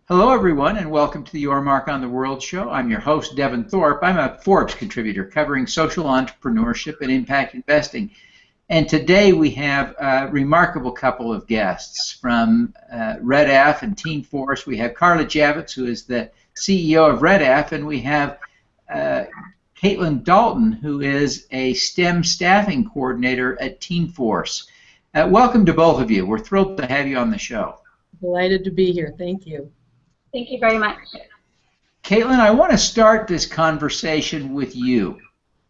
Hello, everyone, and welcome to the Your Mark on the World show. I'm your host, Devin Thorpe. I'm a Forbes contributor covering social entrepreneurship and impact investing. And today we have a remarkable couple of guests from REDF and Team Force. We have Carla Javits, who is the CEO of REDF, and we have Katelyn Dalton, who is a STEM staffing coordinator at Team Force. Welcome to both of you. We're thrilled to have you on the show. Delighted to be here. Thank you. Thank you very much. Katelyn, I want to start this conversation with you.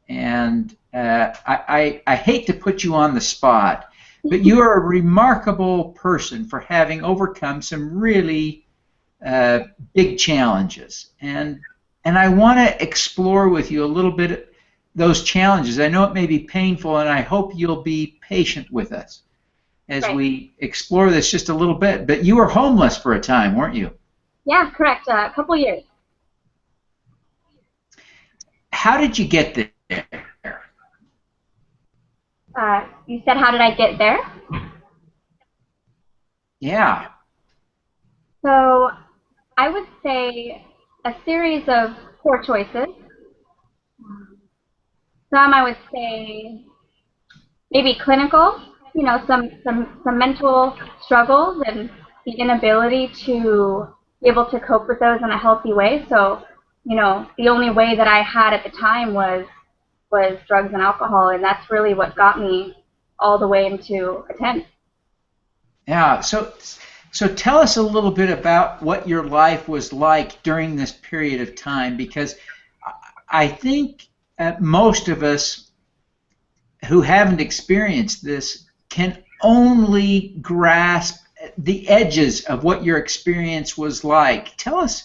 And I hate to put you on the spot, but you're a remarkable person for having overcome some really big challenges. And I want to explore with you a little bit those challenges. I know it may be painful, and I hope you'll be patient with us as we explore this just a little bit. But you were homeless for a time, weren't you? Yeah, correct. A couple years. How did you get there? You said, how did I get there? Yeah. So I would say a series of poor choices. Some I would say maybe clinical, you know, some mental struggles and the inability to be able to cope with those in a healthy way. So, you know, the only way that I had at the time was drugs and alcohol, and that's really what got me all the way into a tent. Yeah, so tell us a little bit about what your life was like during this period of time, because I think most of us who haven't experienced this can only grasp the edges of what your experience was like. Tell us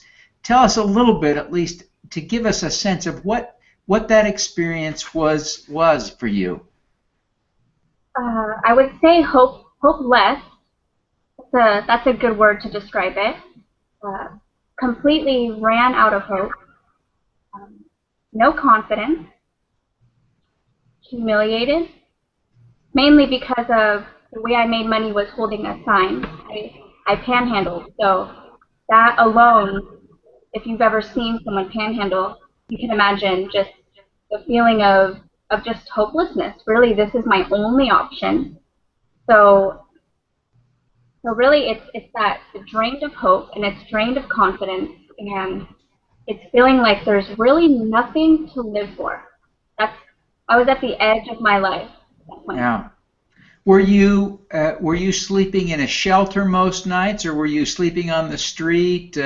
a little bit, at least, to give us a sense of what that experience was for you. I would say hopeless. That's a good word to describe it. Completely ran out of hope. No confidence. Humiliated. Mainly because of the way I made money was holding a sign. I panhandled. So that alone, if you've ever seen someone panhandle, you can imagine just the feeling of just hopelessness. Really, this is my only option. So really, it's that drained of hope, and it's drained of confidence, and it's feeling like there's really nothing to live for. I was at the edge of my life at that point. Yeah. Were you sleeping in a shelter most nights, or were you sleeping on the street?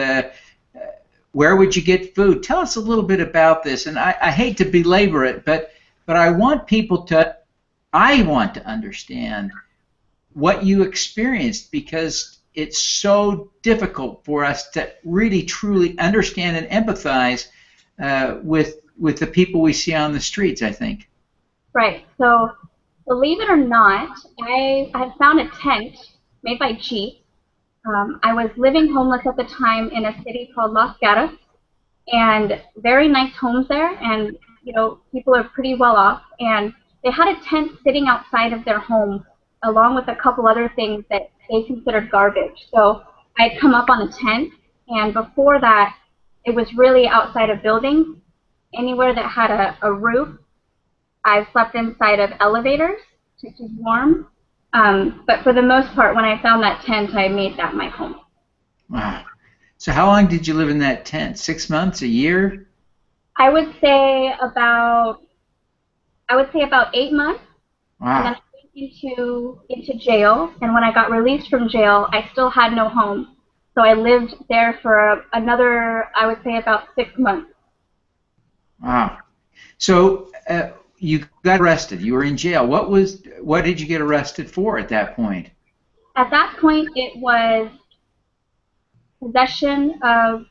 Where would you get food? Tell us a little bit about this. And I hate to belabor it, but I want to understand what you experienced, because it's so difficult for us to really truly understand and empathize with the people we see on the streets, I think. Right. So believe it or not, I had found a tent made by Jeep. I was living homeless at the time in a city called Los Gatos, and very nice homes there, and you know, people are pretty well off, and they had a tent sitting outside of their home along with a couple other things that they considered garbage. So I had come up on a tent, and before that, it was really outside of buildings. Anywhere that had a roof, I've slept inside of elevators to keep warm. But for the most part, when I found that tent, I made that my home. Wow. So how long did you live in that tent? 6 months, a year? I would say about 8 months. Wow. And then I went into jail, and when I got released from jail, I still had no home. So I lived there for another, I would say, about 6 months. Wow. So you got arrested. You were in jail. What did you get arrested for at that point? At that point, it was possession of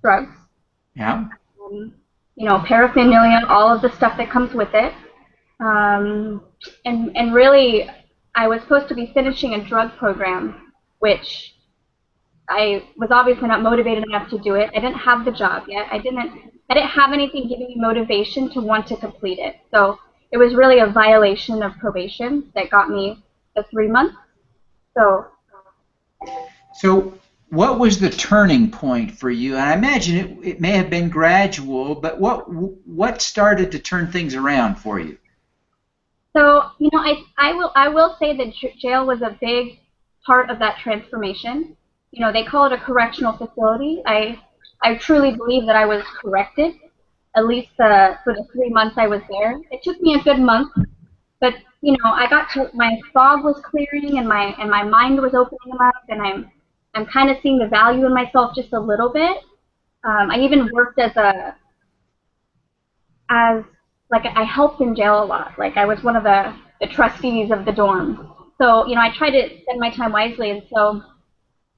drugs. Yeah. You know, paraphernalia, all of the stuff that comes with it. And really, I was supposed to be finishing a drug program, which I was obviously not motivated enough to do it. I didn't have the job yet. I didn't have anything giving me motivation to want to complete it. So it was really a violation of probation that got me the 3 months. So what was the turning point for you? And I imagine it may have been gradual, but what started to turn things around for you? So, you know, I will say that jail was a big part of that transformation. You know, they call it a correctional facility. I truly believe that I was corrected, at least for the 3 months I was there. It took me a good month, but you know, I got to, my fog was clearing and my mind was opening up, and I'm kind of seeing the value in myself just a little bit. I even worked as like I helped in jail a lot. Like I was one of the trustees of the dorm. So, you know, I tried to spend my time wisely, and so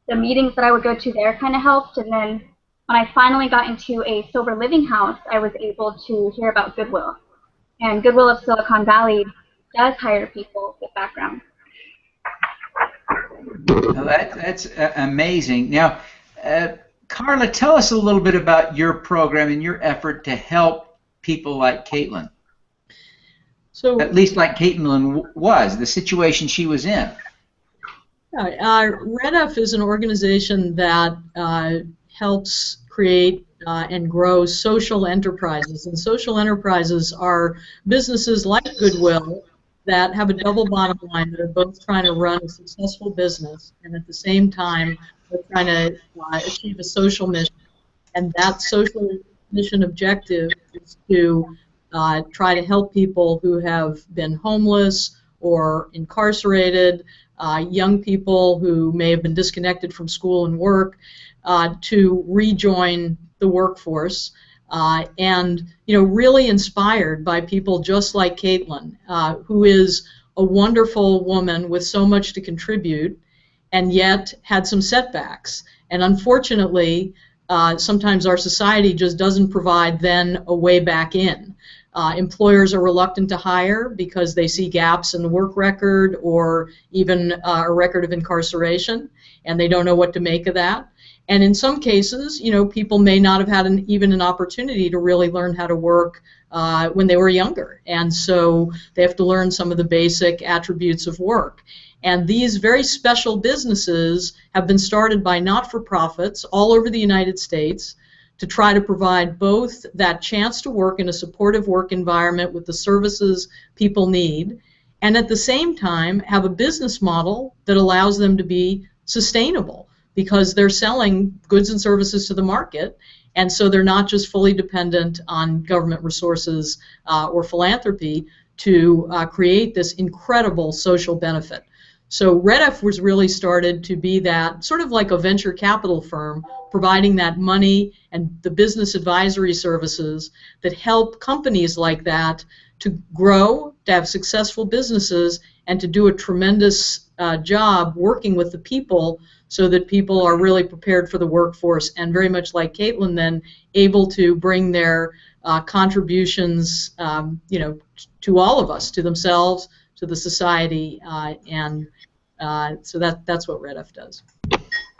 the meetings that I would go to there kind of helped. And then when I finally got into a sober living house, I was able to hear about Goodwill. And Goodwill of Silicon Valley does hire people with background. Well, that's amazing. Now, Carla, tell us a little bit about your program and your effort to help people like Katelyn. So, at least like Katelyn was, the situation she was in. REDF is an organization that helps create and grow social enterprises. And social enterprises are businesses like Goodwill that have a double bottom line, that are both trying to run a successful business and at the same time they're trying to achieve a social mission. And that social mission objective is to try to help people who have been homeless or incarcerated, young people who may have been disconnected from school and work, to rejoin the workforce, and you know, really inspired by people just like Katelyn, who is a wonderful woman with so much to contribute, and yet had some setbacks. And unfortunately, sometimes our society just doesn't provide then a way back in. Employers are reluctant to hire because they see gaps in the work record or even a record of incarceration, and they don't know what to make of that. And in some cases, you know, people may not have had even an opportunity to really learn how to work when they were younger, and so they have to learn some of the basic attributes of work. And these very special businesses have been started by not-for-profits all over the United States to try to provide both that chance to work in a supportive work environment with the services people need, and at the same time have a business model that allows them to be sustainable, because they're selling goods and services to the market, and so they're not just fully dependent on government resources or philanthropy to create this incredible social benefit. So REDF was really started to be that sort of like a venture capital firm, providing that money and the business advisory services that help companies like that to grow, to have successful businesses, and to do a tremendous job working with the people so that people are really prepared for the workforce, and very much like Katelyn then able to bring their contributions you know, to all of us, to themselves, to the society, and so that's what REDF does.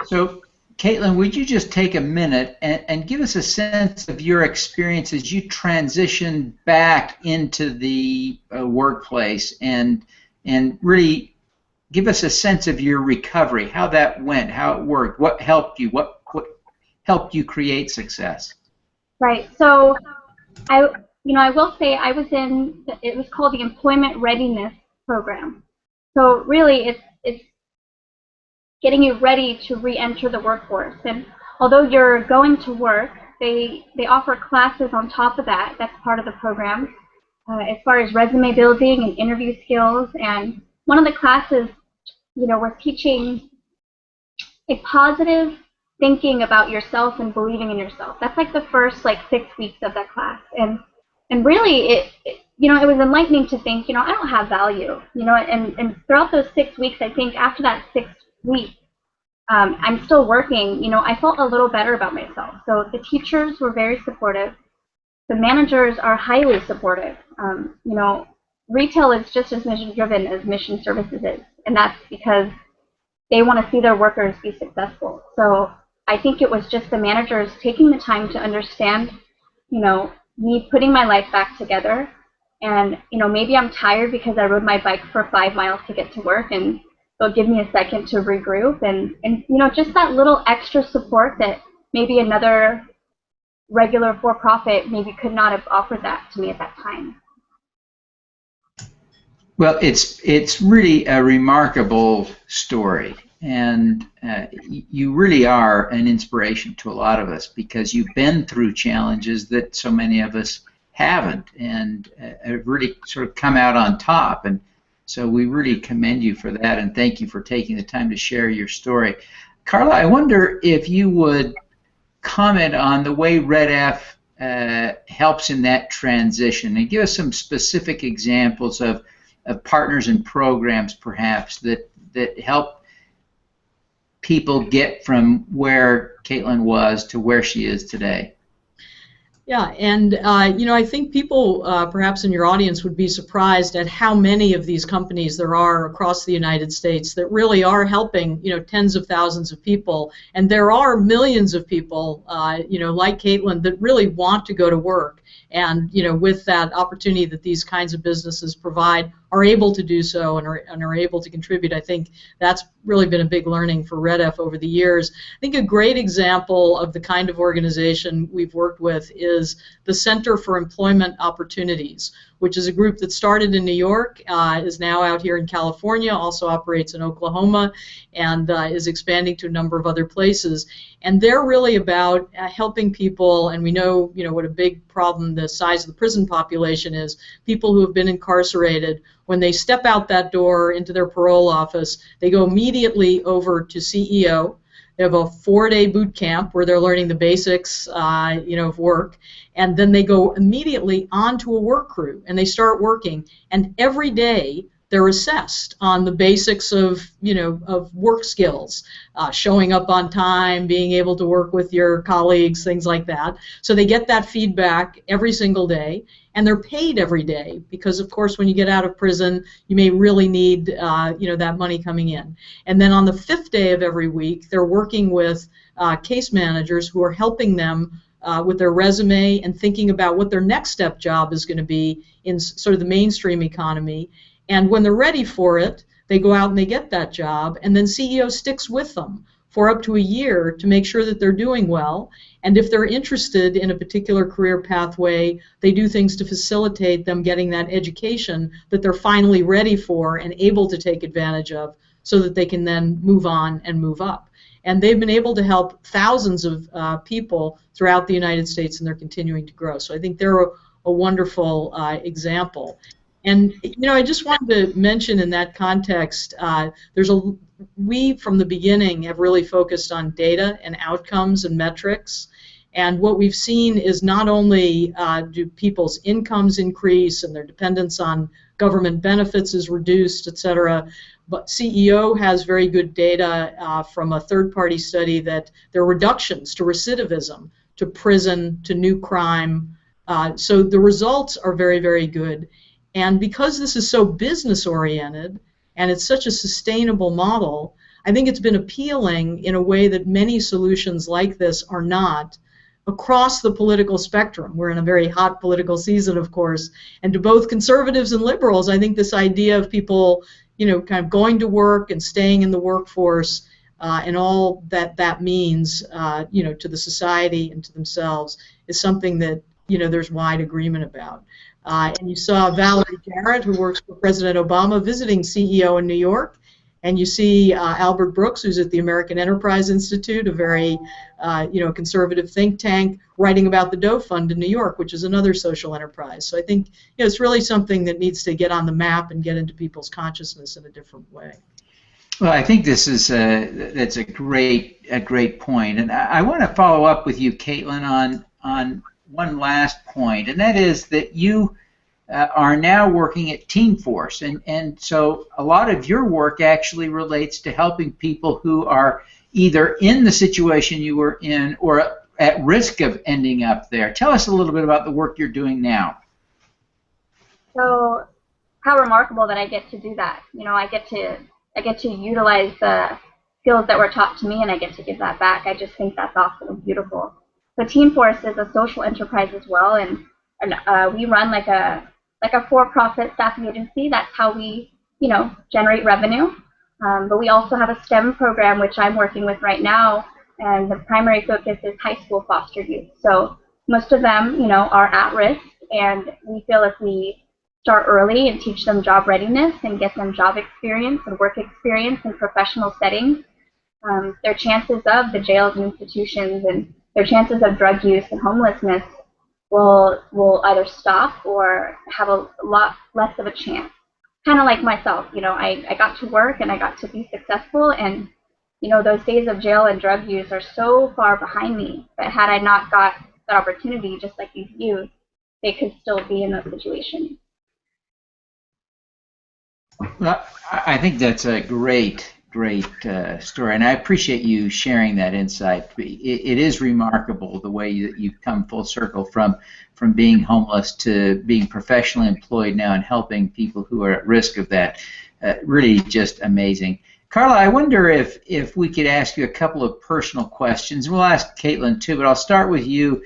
So, Katelyn, would you just take a minute and give us a sense of your experience as you transitioned back into the workplace, and really give us a sense of your recovery, how that went, how it worked, what helped you, what helped you create success? Right. So, I will say I was in, it was called the Employment Readiness Program. So really, it's getting you ready to re-enter the workforce. And although you're going to work, they offer classes on top of that. That's part of the program, as far as resume building and interview skills. And one of the classes, you know, was teaching a positive thinking about yourself and believing in yourself. That's like the first 6 weeks of that class. And really, it you know, it was enlightening to think, you know, I don't have value, you know, and throughout those 6 weeks, I think after that 6th week, I'm still working, you know, I felt a little better about myself. So the teachers were very supportive. The managers are highly supportive. You know, retail is just as mission driven as mission services is, and that's because they want to see their workers be successful. So I think it was just the managers taking the time to understand, you know, me putting my life back together. And, you know, maybe I'm tired because I rode my bike for 5 miles to get to work, and they'll give me a second to regroup, and you know, just that little extra support that maybe another regular for-profit maybe could not have offered that to me at that time. Well, it's really a remarkable story, and you really are an inspiration to a lot of us because you've been through challenges that so many of us haven't, and have really sort of come out on top. And so we really commend you for that, and thank you for taking the time to share your story. Carla, I wonder if you would comment on the way REDF helps in that transition, and give us some specific examples of partners and programs, perhaps, that help people get from where Katelyn was to where she is today. Yeah, and you know, I think people perhaps in your audience would be surprised at how many of these companies there are across the United States that really are helping, you know, tens of thousands of people. And there are millions of people, you know, like Katelyn, that really want to go to work. And, you know, with that opportunity that these kinds of businesses provide, are able to do so and are able to contribute. I think that's really been a big learning for REDF over the years. I think a great example of the kind of organization we've worked with is the Center for Employment Opportunities, which is a group that started in New York, is now out here in California, also operates in Oklahoma, and is expanding to a number of other places. And they're really about helping people, and we know, you know, what a big problem the size of the prison population is. People who have been incarcerated, when they step out that door into their parole office, they go immediately over to CEO. They have a 4-day boot camp where they're learning the basics, you know, of work, and then they go immediately onto a work crew and they start working. And every day they're assessed on the basics of, you know, of work skills, showing up on time, being able to work with your colleagues, things like that. So they get that feedback every single day, and they're paid every day because, of course, when you get out of prison, you may really need, you know, that money coming in. And then on the 5th day of every week, they're working with case managers who are helping them with their resume and thinking about what their next step job is going to be in sort of the mainstream economy. And when they're ready for it, they go out and they get that job, and then CEO sticks with them for up to a year to make sure that they're doing well. And if they're interested in a particular career pathway, they do things to facilitate them getting that education that they're finally ready for and able to take advantage of so that they can then move on and move up. And they've been able to help thousands of people throughout the United States, and they're continuing to grow. So I think they're a wonderful example. And, you know, I just wanted to mention in that context, we from the beginning have really focused on data and outcomes and metrics. And what we've seen is not only do people's incomes increase and their dependence on government benefits is reduced, et cetera, but CEO has very good data from a third-party study that there are reductions to recidivism, to prison, to new crime. So the results are very, very good. And because this is so business-oriented and it's such a sustainable model, I think it's been appealing in a way that many solutions like this are not across the political spectrum. We're in a very hot political season, of course, and to both conservatives and liberals, I think this idea of people, you know, kind of going to work and staying in the workforce and all that that means, you know, to the society and to themselves is something that, you know, there's wide agreement about. And you saw Valerie Jarrett, who works for President Obama, visiting CEO in New York. And you see Albert Brooks, who's at the American Enterprise Institute, a very you know, conservative think tank, writing about the Doe Fund in New York, which is another social enterprise. So I think, you know, it's really something that needs to get on the map and get into people's consciousness in a different way. Well, I think this is that's a great point, and I want to follow up with you, Katelyn, on one last point, and that is that you are now working at Team Force, and so a lot of your work actually relates to helping people who are either in the situation you were in or at risk of ending up there. Tell us a little bit about the work you're doing now. So, how remarkable that I get to do that. You know, I get to utilize the skills that were taught to me, and I get to give that back. I just think that's awesome and beautiful. So Team Force is a social enterprise as well, and we run like a for-profit staffing agency. That's how we, you know, generate revenue. But we also have a STEM program, which I'm working with right now, and the primary focus is high school foster youth. So most of them, are at risk, and we feel if we start early and teach them job readiness and get them job experience and work experience in professional settings, their chances of the jails and institutions and their chances of drug use and homelessness will either stop or have a lot less of a chance. Kind of like myself, I got to work and I got to be successful, and those days of jail and drug use are so far behind me. But had I not got that opportunity, just like these youth, they could still be in those situations. Well, I think that's a great story, and I appreciate you sharing that insight. It is remarkable the way that you've come full circle from being homeless to being professionally employed now and helping people who are at risk of that. Really just amazing. Carla, I wonder if we could ask you a couple of personal questions. We'll ask Katelyn too, but I'll start with you.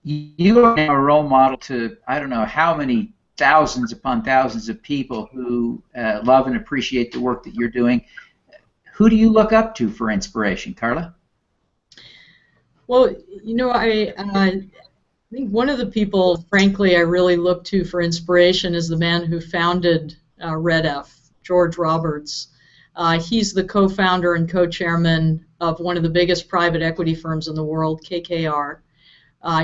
You are now a role model to, I don't know how many thousands upon thousands of people who love and appreciate the work that you're doing. Who do you look up to for inspiration, Carla? Well, I think one of the people, frankly, I really look to for inspiration is the man who founded REDF, George Roberts. He's the co-founder and co-chairman of one of the biggest private equity firms in the world, KKR.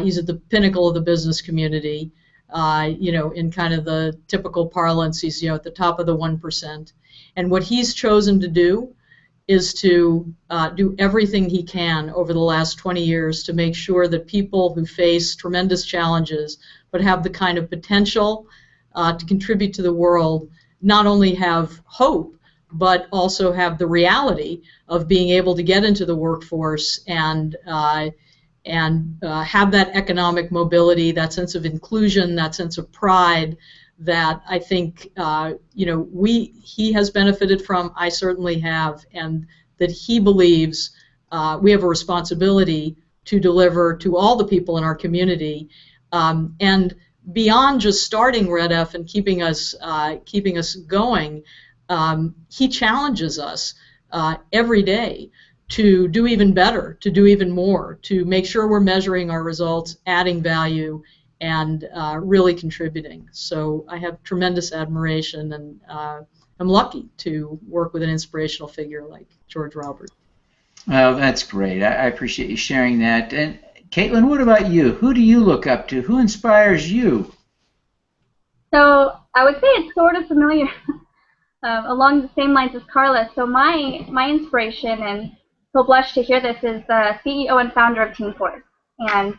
He's at the pinnacle of the business community. In kind of the typical parlance, he's at the top of the 1%. And what he's chosen to do is to do everything he can over the last 20 years to make sure that people who face tremendous challenges but have the kind of potential to contribute to the world not only have hope but also have the reality of being able to get into the workforce and have that economic mobility, that sense of inclusion, that sense of pride that I think he has benefited from, I certainly have, and that he believes we have a responsibility to deliver to all the people in our community. And beyond just starting REDF and keeping us going, he challenges us every day to do even better, to do even more, to make sure we're measuring our results, adding value, and really contributing. So I have tremendous admiration, and I'm lucky to work with an inspirational figure like George Roberts. Well, that's great. I appreciate you sharing that. And Katelyn, what about you? Who do you look up to? Who inspires you? So I would say it's sort of familiar along the same lines as Carla. So my inspiration, and he'll blush to hear this, is the CEO and founder of Team Force. And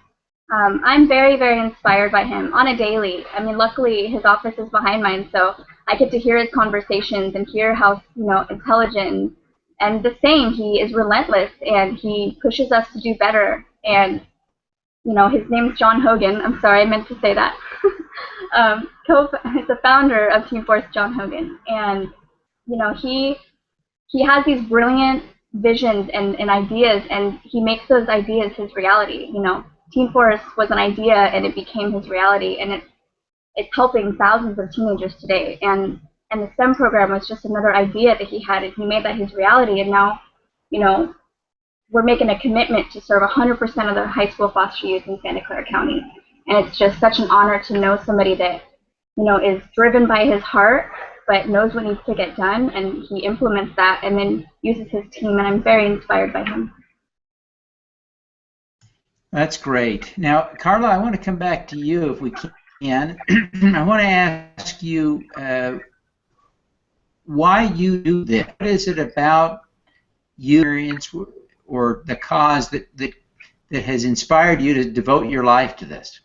I'm very, very inspired by him on a daily. I mean, luckily his office is behind mine, so I get to hear his conversations and hear how intelligent and the same. He is relentless and he pushes us to do better. And his name's John Hogan. I'm sorry, I meant to say that. He's the founder of Team Force, John Hogan, and he has these brilliant visions and ideas, and he makes those ideas his reality. Team Force was an idea and it became his reality, and it's helping thousands of teenagers today. And the STEM program was just another idea that he had, and he made that his reality. And now, we're making a commitment to serve 100% of the high school foster youth in Santa Clara County. And it's just such an honor to know somebody that, is driven by his heart, but knows what needs to get done, and he implements that and then uses his team, and I'm very inspired by him. That's great. Now, Carla, I want to come back to you if we can. I want to ask you why you do this. What is it about you or the cause that has inspired you to devote your life to this?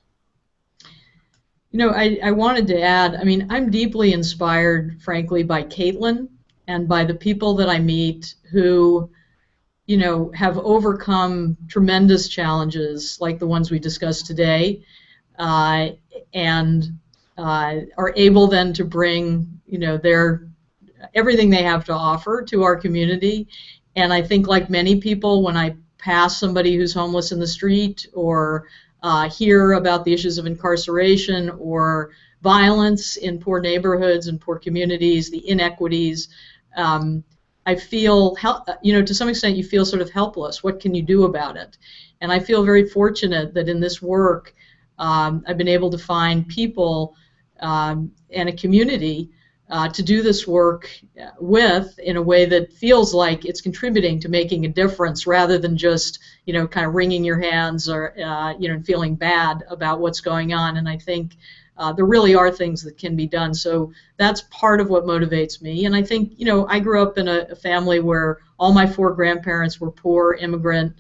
I wanted to add, I'm deeply inspired, frankly, by Katelyn and by the people that I meet who, have overcome tremendous challenges like the ones we discussed today, and are able then to bring, everything they have to offer to our community. And I think, like many people, when I pass somebody who's homeless in the street or hear about the issues of incarceration or violence in poor neighborhoods and poor communities, the inequities. I feel, to some extent, you feel sort of helpless. What can you do about it? And I feel very fortunate that in this work, I've been able to find people and a community to do this work with in a way that feels like it's contributing to making a difference, rather than just, kind of wringing your hands or, feeling bad about what's going on. And I think there really are things that can be done. So that's part of what motivates me. And I think, I grew up in a family where all my 4 grandparents were poor immigrant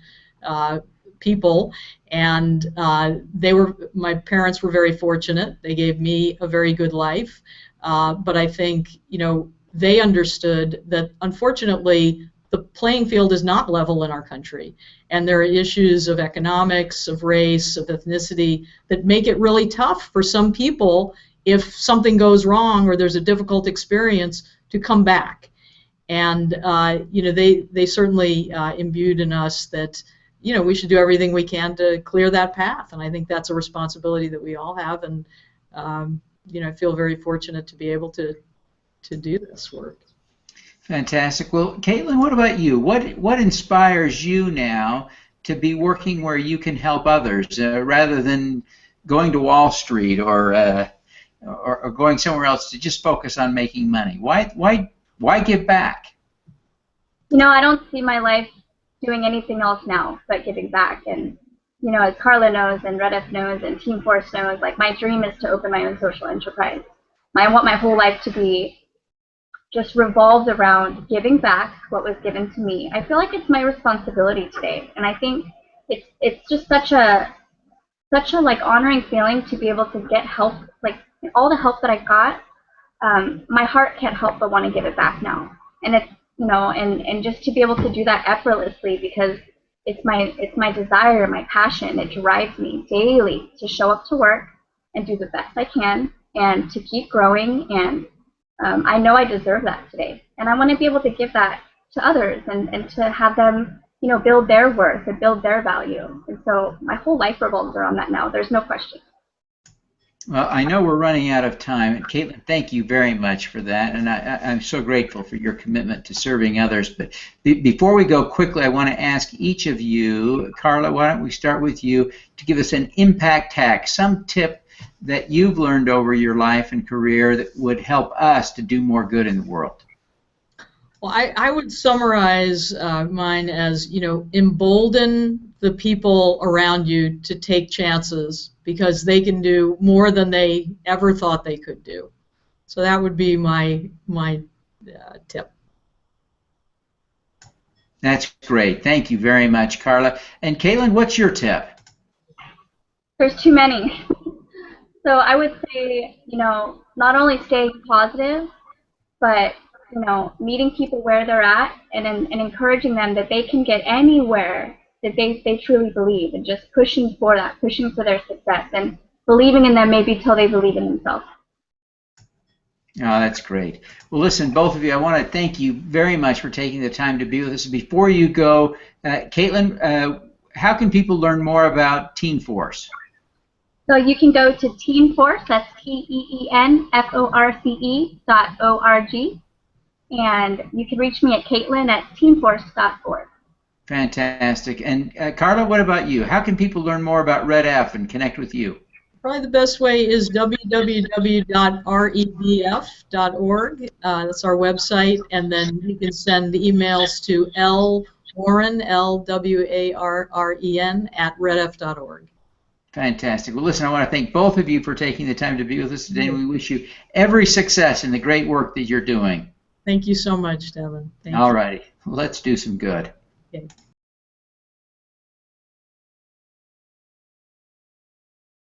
people, and my parents were very fortunate. They gave me a very good life. But I think, they understood that, unfortunately, the playing field is not level in our country. And there are issues of economics, of race, of ethnicity that make it really tough for some people, if something goes wrong or there's a difficult experience, to come back. And, they certainly imbued in us that, we should do everything we can to clear that path. And I think that's a responsibility that we all have. And, I feel very fortunate to be able to do this work. Fantastic. Well, Katelyn, what about you? What inspires you now to be working where you can help others rather than going to Wall Street or going somewhere else to just focus on making money? Why give back? I don't see my life doing anything else now but giving back. And as Carla knows and REDF knows and Team Force knows, like, my dream is to open my own social enterprise. I want my whole life to be just revolved around giving back what was given to me. I feel like it's my responsibility today, and I think it's just such a like honoring feeling to be able to get help, like all the help that I got. My heart can't help but want to give it back now, and it's and just to be able to do that effortlessly, because it's my desire, my passion. It drives me daily to show up to work and do the best I can and to keep growing. And I know I deserve that today. And I want to be able to give that to others and to have them, build their worth and build their value. And so my whole life revolves around that now. There's no question. Well, I know we're running out of time. And Katelyn, thank you very much for that. And I'm so grateful for your commitment to serving others. But before we go quickly, I want to ask each of you, Carla, why don't we start with you, to give us an impact hack, some tip that you've learned over your life and career that would help us to do more good in the world. Well, I would summarize mine as, embolden the people around you to take chances, because they can do more than they ever thought they could do. So that would be my tip. That's great. Thank you very much, Carla. And Katelyn, what's your tip? There's too many. So I would say, not only staying positive, but meeting people where they're at and encouraging them that they can get anywhere that they truly believe, and just pushing for that, pushing for their success, and believing in them maybe till they believe in themselves. Oh, that's great. Well, listen, both of you, I want to thank you very much for taking the time to be with us. Before you go, Katelyn, how can people learn more about Teen Force? So you can go to Teen Force, that's TEENFORCE.org, and you can reach me at Katelyn at teenforce.org. Fantastic. And Carla, what about you? How can people learn more about REDF and connect with you? Probably the best way is www.redf.org. That's our website, and then you can send emails to lwarren, LWARREN, at redf.org. Fantastic. Well, listen, I want to thank both of you for taking the time to be with us today. We wish you every success in the great work that you're doing. Thank you so much, Devin. Thank you. All righty. Let's do some good. Okay.